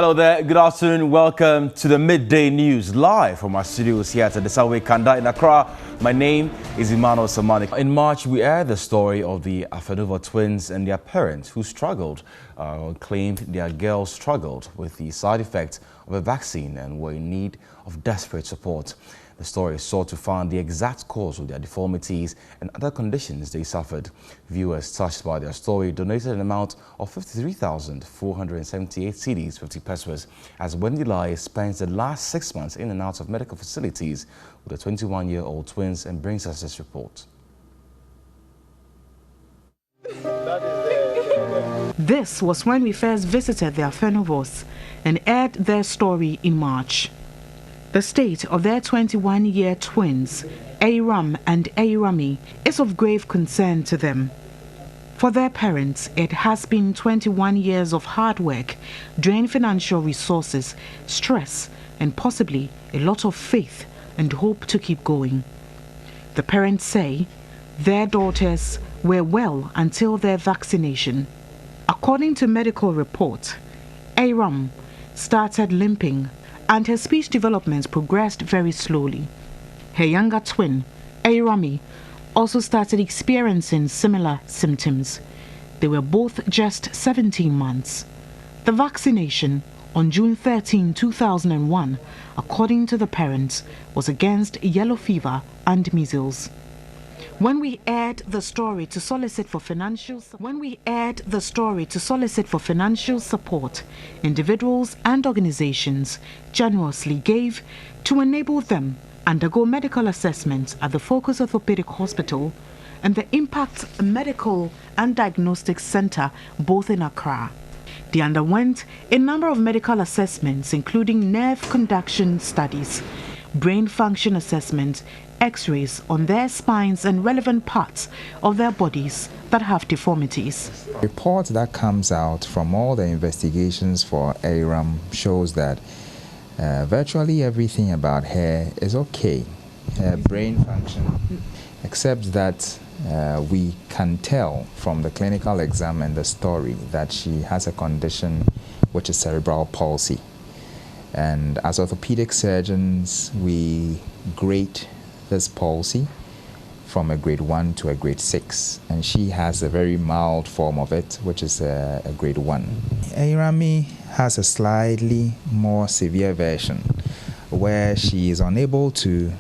Hello there, good afternoon, welcome to the Midday News live from our studios here at the Subway Kanda in Accra. My name is Emmanuel Samani. In March, we aired the story of the Afenuvor twins and their parents who struggled, claimed their girls struggled with the side effects of a vaccine and were in need of desperate support. The story sought to find the exact cause of their deformities and other conditions they suffered. Viewers touched by their story donated an amount of 53,478 cedis, 50 pesos, as Wendy Laryea spends the last 6 months in and out of medical facilities with the 21-year-old twins and brings us this report. This was when we first visited the Afenuvors and aired their story in March. The state of their 21-year twins, Aram and Arami, is of grave concern to them. For their parents, it has been 21 years of hard work, drained financial resources, stress, and possibly a lot of faith and hope to keep going. The parents say their daughters were well until their vaccination. According to medical report, Aram started limping and her speech development progressed very slowly. Her younger twin, Arami, also started experiencing similar symptoms. They were both just 17 months. The vaccination on June 13, 2001, according to the parents, was against yellow fever and measles. When we aired the story to solicit for financial support, individuals and organizations generously gave to enable them undergo medical assessments at the Focus Orthopedic Hospital and the Impact Medical and Diagnostic Center, both in Accra. They underwent a number of medical assessments, including nerve conduction studies, brain function assessment, X-rays on their spines and relevant parts of their bodies that have deformities. The report that comes out from all the investigations for Aram shows that virtually everything about her is okay. Her brain function, except that we can tell from the clinical exam and the story that she has a condition which is cerebral palsy. And as orthopedic surgeons, we grade this palsy from a grade 1 to a grade 6, and she has a very mild form of it, which is a grade 1. Arami has a slightly more severe version where she is unable to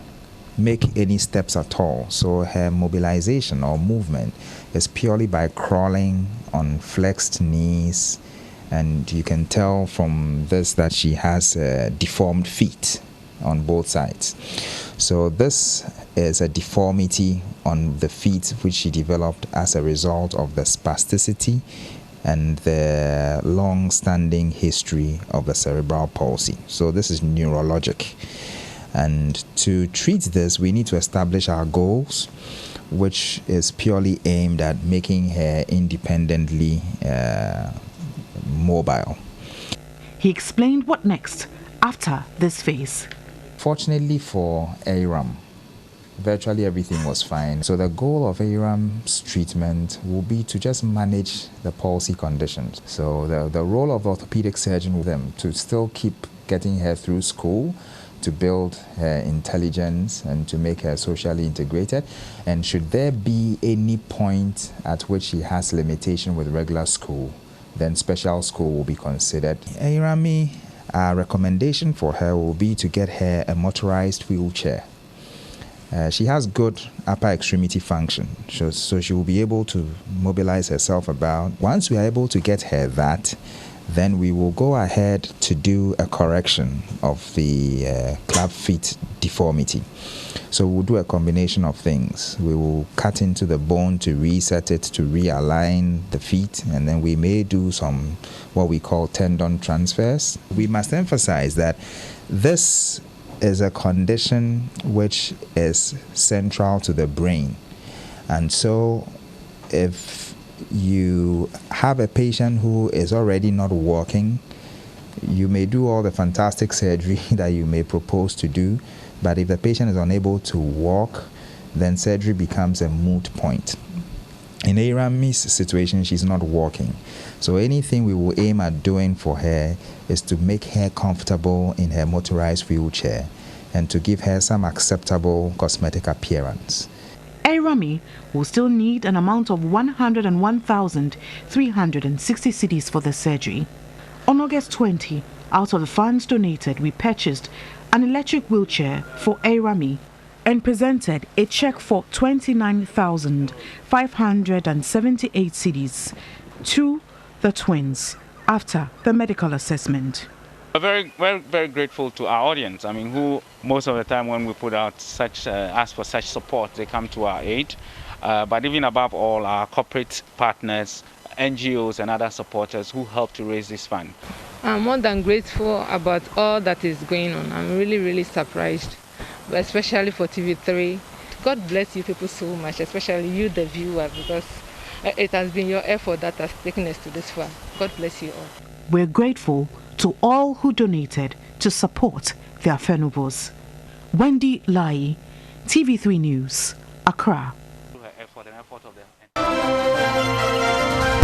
make any steps at all, so her mobilization or movement is purely by crawling on flexed knees, and you can tell from this that she has deformed feet on both sides. So this is a deformity on the feet which she developed as a result of the spasticity and the long-standing history of the cerebral palsy. So this is neurologic. And to treat this, we need to establish our goals, which is purely aimed at making her independently mobile. He explained what next after this phase. Fortunately for Aram, virtually everything was fine. So the goal of Aram's treatment will be to just manage the palsy conditions. So the role of the orthopedic surgeon with them to still keep getting her through school, to build her intelligence and to make her socially integrated. And should there be any point at which she has limitation with regular school, then special school will be considered. Arami, our recommendation for her will be to get her a motorized wheelchair. She has good upper extremity function, so she will be able to mobilize herself about. Once we are able to get her that, then we will go ahead to do a correction of the club feet deformity. So we'll do a combination of things. We will cut into the bone to reset it, to realign the feet, and then we may do some what we call tendon transfers. We must emphasize that this is a condition which is central to the brain. And so if you have a patient who is already not walking, you may do all the fantastic surgery that you may propose to do, but if the patient is unable to walk, then surgery becomes a moot point. In Arami's situation, she's not walking. So anything we will aim at doing for her is to make her comfortable in her motorized wheelchair and to give her some acceptable cosmetic appearance. Arami will still need an amount of 101,360 cedis for the surgery. On August 20, out of the funds donated, we purchased an electric wheelchair for Arami and presented a check for 29,578 cedis to the twins after the medical assessment. We're very grateful to our audience. I mean, who most of the time when we put out such, ask for such support, they come to our aid. But even above all, our corporate partners, NGOs and other supporters who help to raise this fund. I'm more than grateful about all that is going on. I'm really surprised, especially for TV3. God bless you people so much, especially you, the viewer, because it has been your effort that has taken us to this far. God bless you all. We're grateful to all who donated to support the Afenuvors. Wendy Laryea, TV3 News, Accra.